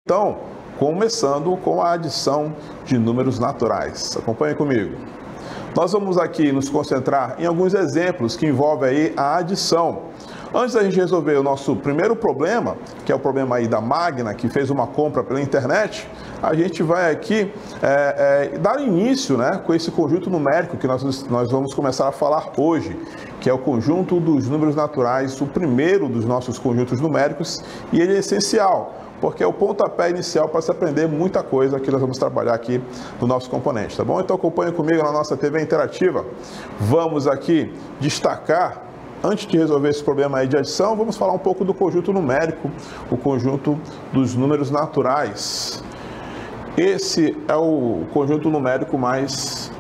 Então, começando com a adição de números naturais. Acompanhe comigo. Nós vamos aqui nos concentrar em alguns exemplos que envolvem aí a adição. Antes da gente resolver o nosso primeiro problema, que é o problema aí da Magna, que fez uma compra pela internet, a gente vai aqui dar início, né, com esse conjunto numérico que nós vamos começar a falar hoje, que é o conjunto dos números naturais, o primeiro dos nossos conjuntos numéricos, e ele é essencial, porque é o pontapé inicial para se aprender muita coisa que nós vamos trabalhar aqui no nosso componente, tá bom? Então acompanhe comigo na nossa TV interativa. Vamos aqui destacar, antes de resolver esse problema aí de adição, vamos falar um pouco do conjunto numérico, o conjunto dos números naturais. Esse é o conjunto numérico mais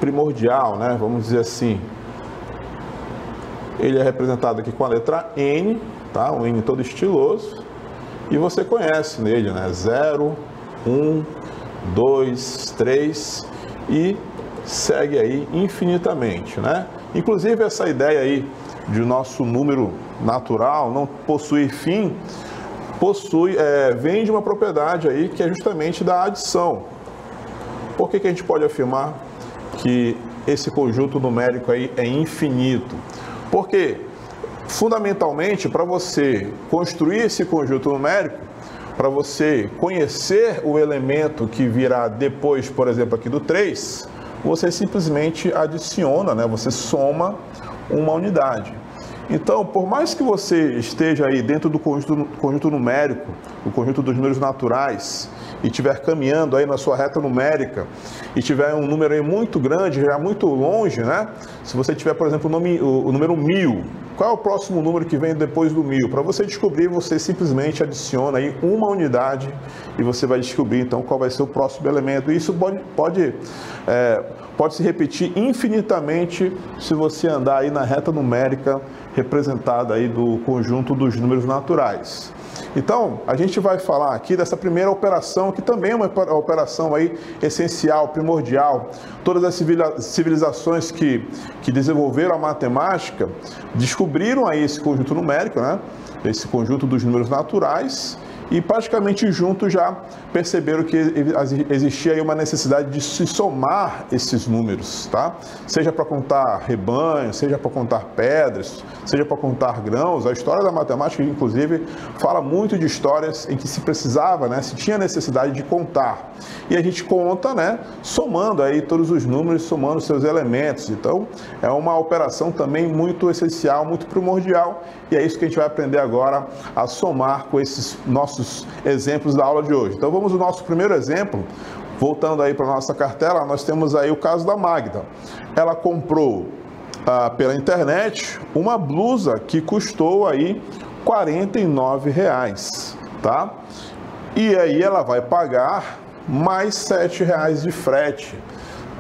primordial, né? Vamos dizer assim. Ele é representado aqui com a letra N, tá? Um N todo estiloso. E você conhece nele, né? 0, 1, 2, 3 e segue aí infinitamente, né? Inclusive essa ideia aí de nosso número natural não possuir fim, vem de uma propriedade aí que é justamente da adição. Por que a gente pode afirmar que esse conjunto numérico aí é infinito? Porque fundamentalmente, para você construir esse conjunto numérico, para você conhecer o elemento que virá depois, por exemplo, aqui do 3, você simplesmente adiciona, né? Você soma uma unidade. Então, por mais que você esteja aí dentro do conjunto numérico, o conjunto dos números naturais, e estiver caminhando aí na sua reta numérica, e tiver um número aí muito grande, já muito longe, né? Se você tiver, por exemplo, o número 1000, qual é o próximo número que vem depois do 1000? Para você descobrir, você simplesmente adiciona aí uma unidade e você vai descobrir então qual vai ser o próximo elemento. Isso pode se repetir infinitamente se você andar aí na reta numérica representada aí do conjunto dos números naturais. Então, a gente vai falar aqui dessa primeira operação, que também é uma operação aí essencial, primordial. Todas as civilizações que desenvolveram a matemática descobriram aí esse conjunto numérico, né? Esse conjunto dos números naturais, e praticamente juntos já perceberam que existia aí uma necessidade de se somar esses números, tá? Seja para contar rebanhos, seja para contar pedras, seja para contar grãos. A história da matemática, inclusive, fala muito de histórias em que se precisava, né? Se tinha necessidade de contar. E a gente conta, né? Somando aí todos os números, somando seus elementos. Então, é uma operação também muito essencial, muito primordial. E é isso que a gente vai aprender agora a somar com esses nossos exemplos da aula de hoje. Então vamos ao nosso primeiro exemplo. Voltando aí para a nossa cartela, nós temos aí o caso da Magda. Ela comprou pela internet uma blusa que custou aí R$ 49, tá? E aí ela vai pagar mais R$ 7 de frete.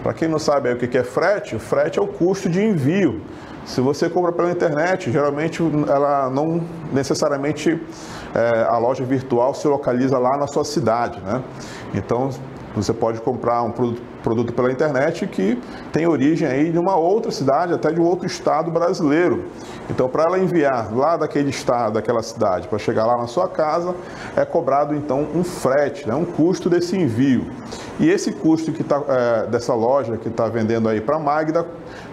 Para quem não sabe aí o que é frete, o frete é o custo de envio. Se você compra pela internet, geralmente ela não necessariamente a loja virtual se localiza lá na sua cidade, né? Então você pode comprar um produto pela internet que tem origem aí de uma outra cidade, até de um outro estado brasileiro. Então, para ela enviar lá daquele estado, daquela cidade, para chegar lá na sua casa, é cobrado então um frete, né? Um custo desse envio. E esse custo que dessa loja que está vendendo aí para a Magda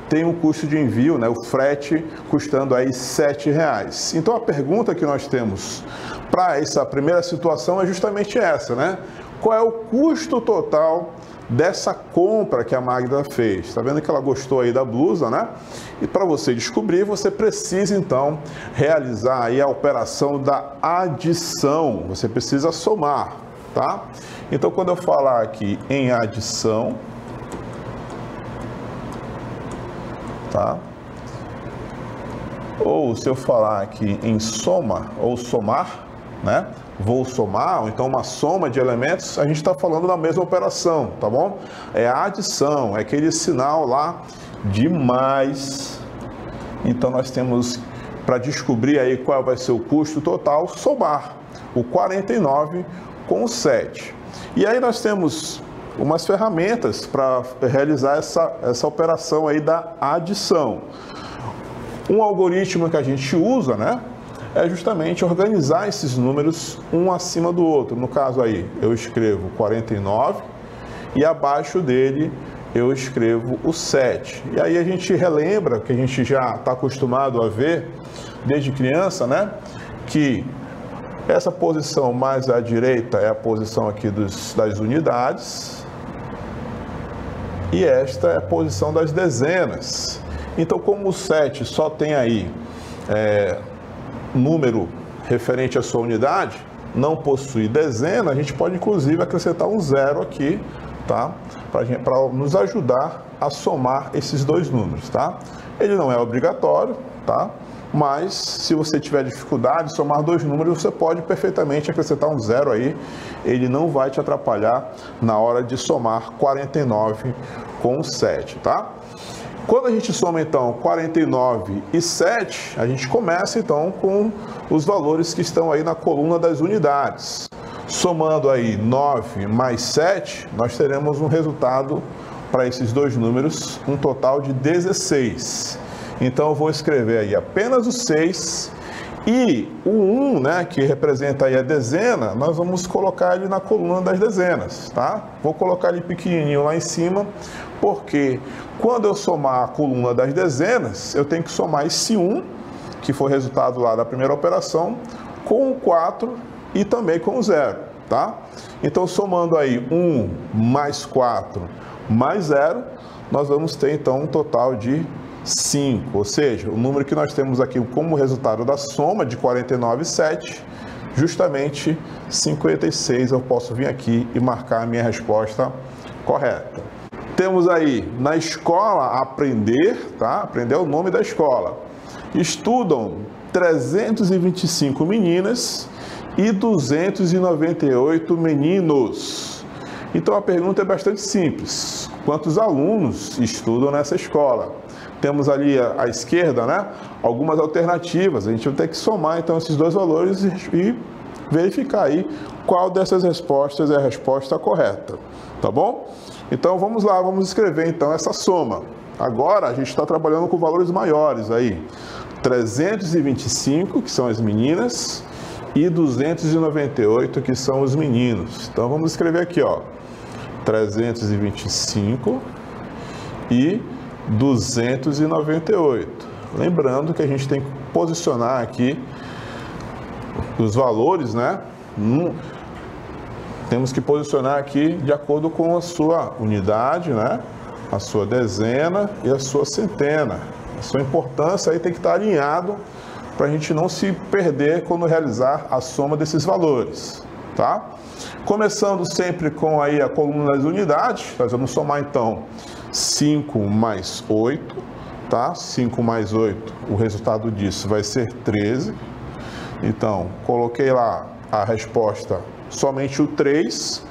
tem um custo de envio, né? O frete custando aí R$ 7. Então a pergunta que nós temos para essa primeira situação é justamente essa, né? Qual é o custo total dessa compra que a Magda fez? Está vendo que ela gostou aí da blusa, né? E para você descobrir, você precisa então realizar aí a operação da adição. Você precisa somar, tá? Então quando eu falar aqui em adição, tá? Ou se eu falar aqui em soma ou somar, né? Vou somar, ou então uma soma de elementos, a gente está falando da mesma operação, tá bom? É a adição, é aquele sinal lá de mais. Então nós temos, para descobrir aí qual vai ser o custo total, somar o 49 com o 7. E aí nós temos umas ferramentas para realizar essa operação aí da adição. Um algoritmo que a gente usa, né, é justamente organizar esses números um acima do outro. No caso aí, eu escrevo 49 e abaixo dele eu escrevo o 7. E aí a gente relembra, que a gente já está acostumado a ver desde criança, né? Que essa posição mais à direita é a posição aqui das unidades e esta é a posição das dezenas. Então, como o 7 só tem aí número referente à sua unidade, não possui dezena, a gente pode inclusive acrescentar um 0 aqui, tá? Para nos ajudar a somar esses dois números, tá? Ele não é obrigatório, tá? Mas se você tiver dificuldade de somar dois números, você pode perfeitamente acrescentar um 0 aí, ele não vai te atrapalhar na hora de somar 49 com 7, tá? Quando a gente soma então 49 e 7, a gente começa então com os valores que estão aí na coluna das unidades. Somando aí 9 mais 7, nós teremos um resultado para esses dois números, um total de 16. Então eu vou escrever aí apenas o 6 e o 1, né, que representa aí a dezena, nós vamos colocar ele na coluna das dezenas, tá? Vou colocar ele pequenininho lá em cima, porque quando eu somar a coluna das dezenas, eu tenho que somar esse 1, que foi o resultado lá da primeira operação, com o 4 e também com o 0, tá? Então somando aí 1 mais 4 mais 0, nós vamos ter então um total de 5, ou seja, o número que nós temos aqui como resultado da soma de 49 e 7, justamente 56, eu posso vir aqui e marcar a minha resposta correta. Temos aí na escola aprender, tá? Aprender é o nome da escola. Estudam 325 meninas e 298 meninos. Então a pergunta é bastante simples. Quantos alunos estudam nessa escola? Temos ali à esquerda, né, algumas alternativas. A gente vai ter que somar então esses dois valores e verificar aí qual dessas respostas é a resposta correta, tá bom? Então vamos lá, vamos escrever então essa soma. Agora a gente está trabalhando com valores maiores aí. 325, que são as meninas, e 298, que são os meninos. Então vamos escrever aqui, ó, 325 e 298. Lembrando que a gente tem que posicionar aqui os valores, né? Temos que posicionar aqui de acordo com a sua unidade, né? A sua dezena e a sua centena. A sua importância aí tem que estar alinhado para a gente não se perder quando realizar a soma desses valores, tá? Começando sempre com aí a coluna das unidades, nós vamos somar então 5 mais 8, tá? 5 mais 8, o resultado disso vai ser 13. Então, coloquei lá a resposta, somente o 3.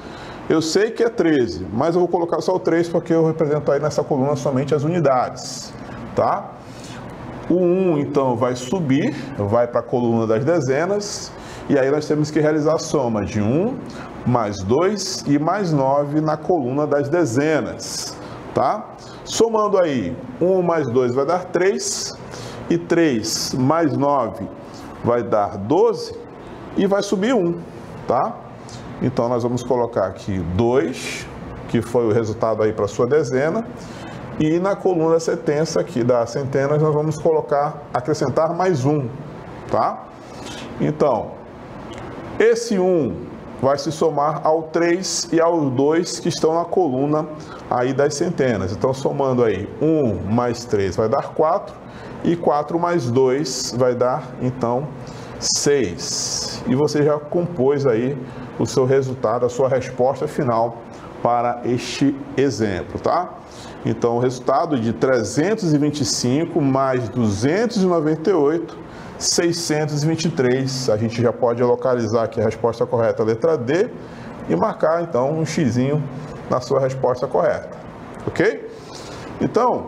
Eu sei que é 13, mas eu vou colocar só o 3 porque eu represento aí nessa coluna somente as unidades, tá? O 1, então, vai subir, vai para a coluna das dezenas, e aí nós temos que realizar a soma de 1, mais 2 e mais 9 na coluna das dezenas, tá? Somando aí, 1 mais 2 vai dar 3, e 3 mais 9 vai dar 12, e vai subir 1, tá? Então, nós vamos colocar aqui 2, que foi o resultado aí para a sua dezena, e na coluna sentença aqui das centenas, nós vamos acrescentar mais 1, tá? Então, esse 1 vai se somar ao 3 e ao 2 que estão na coluna aí das centenas. Então, somando aí, 1 mais 3 vai dar 4, e 4 mais 2 vai dar, então, 6. E você já compôs aí o seu resultado, a sua resposta final para este exemplo, tá? Então, o resultado de 325 mais 298, 623. A gente já pode localizar aqui a resposta correta, a letra D, e marcar, então, um xizinho na sua resposta correta, ok? Então,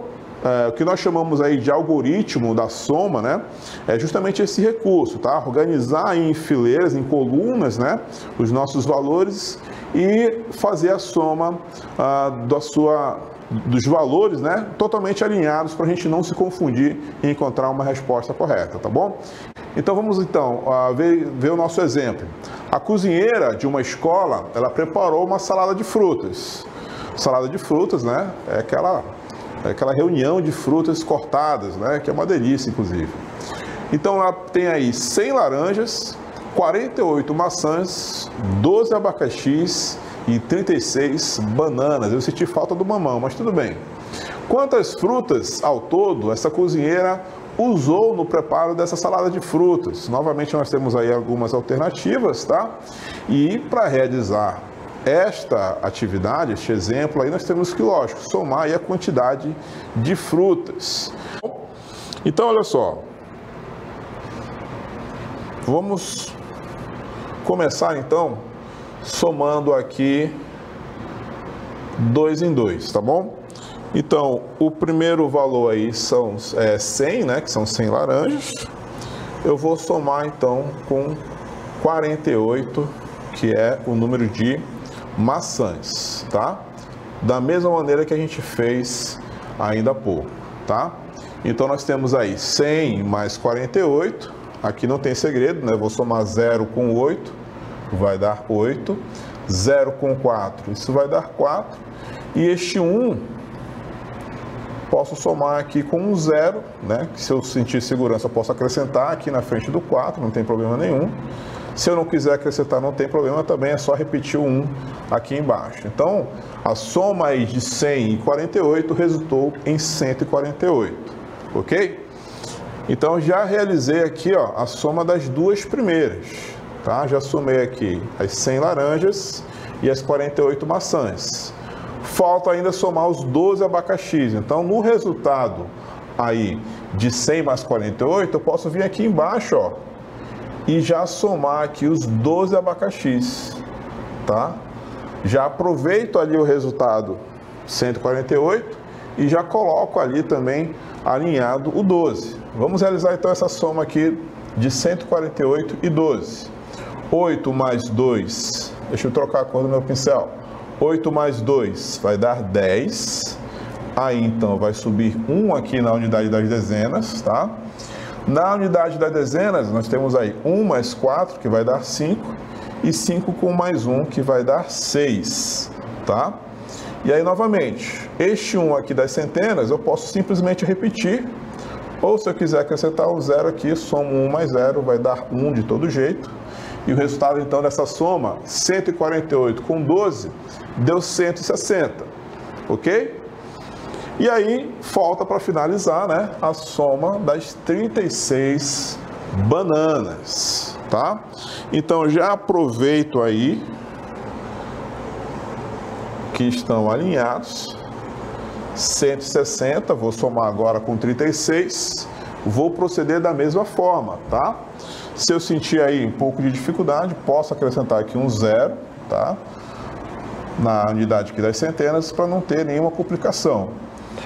o que nós chamamos aí de algoritmo da soma, né, é justamente esse recurso, tá? Organizar em fileiras, em colunas, né, os nossos valores e fazer a soma dos valores, né, totalmente alinhados para a gente não se confundir e encontrar uma resposta correta, tá bom? Então vamos ver o nosso exemplo. A cozinheira de uma escola, ela preparou uma salada de frutas. Salada de frutas, né? É aquela reunião de frutas cortadas, né? Que é uma delícia, inclusive. Então ela tem aí 100 laranjas, 48 maçãs, 12 abacaxis e 36 bananas. Eu senti falta do mamão, mas tudo bem. Quantas frutas ao todo essa cozinheira usou no preparo dessa salada de frutas? Novamente nós temos aí algumas alternativas, tá? E para realizar esta atividade, este exemplo aí, nós temos que, lógico, somar aí a quantidade de frutas. Então, olha só. Vamos começar, então, somando aqui 2 em 2, tá bom? Então, o primeiro valor aí são 100, né, que são 100 laranjas. Eu vou somar, então, com 48, que é o número de maçãs, tá? Da mesma maneira que a gente fez ainda há pouco, tá? Então, nós temos aí 100 mais 48. Aqui não tem segredo, né? Vou somar 0 com 8, vai dar 8. 0 com 4, isso vai dar 4. E este 1... posso somar aqui com um 0, né? Que se eu sentir segurança, eu posso acrescentar aqui na frente do 4, não tem problema nenhum. Se eu não quiser acrescentar, não tem problema também, é só repetir o 1 aqui embaixo. Então, a soma aí de 100 e 48 resultou em 148, ok? Então, já realizei aqui, ó, a soma das duas primeiras, tá? Já somei aqui as 100 laranjas e as 48 maçãs. Falta ainda somar os 12 abacaxis. Então, no resultado aí de 100 mais 48, eu posso vir aqui embaixo, ó, e já somar aqui os 12 abacaxis, tá? Já aproveito ali o resultado 148 e já coloco ali também alinhado o 12. Vamos realizar então essa soma aqui de 148 e 12. 8 mais 2, deixa eu trocar a cor do meu pincel. 8 mais 2 vai dar 10. Aí, então, vai subir 1 aqui na unidade das dezenas, tá? Na unidade das dezenas, nós temos aí 1 mais 4, que vai dar 5. E 5 com mais 1, que vai dar 6, tá? E aí, novamente, este 1 aqui das centenas, eu posso simplesmente repetir. Ou, se eu quiser acrescentar o 0 aqui, somo 1 mais 0, vai dar 1 de todo jeito. E o resultado, então, dessa soma, 148 com 12, deu 160, ok? E aí, falta para finalizar, né, a soma das 36 bananas, tá? Então, já aproveito aí que estão alinhados, 160, vou somar agora com 36, vou proceder da mesma forma, tá? Se eu sentir aí um pouco de dificuldade, posso acrescentar aqui um 0, tá? Na unidade aqui das centenas, para não ter nenhuma complicação.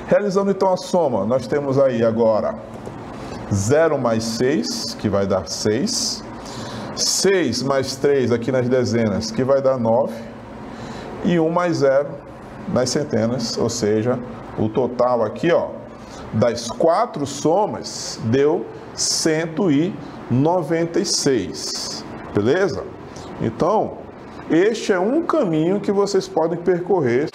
Realizando então a soma, nós temos aí agora 0 mais 6, que vai dar 6. 6 mais 3 aqui nas dezenas, que vai dar 9. E 1 mais 0 nas centenas, ou seja, o total aqui, ó, das 4 somas, deu 196, beleza? Então, este é um caminho que vocês podem percorrer.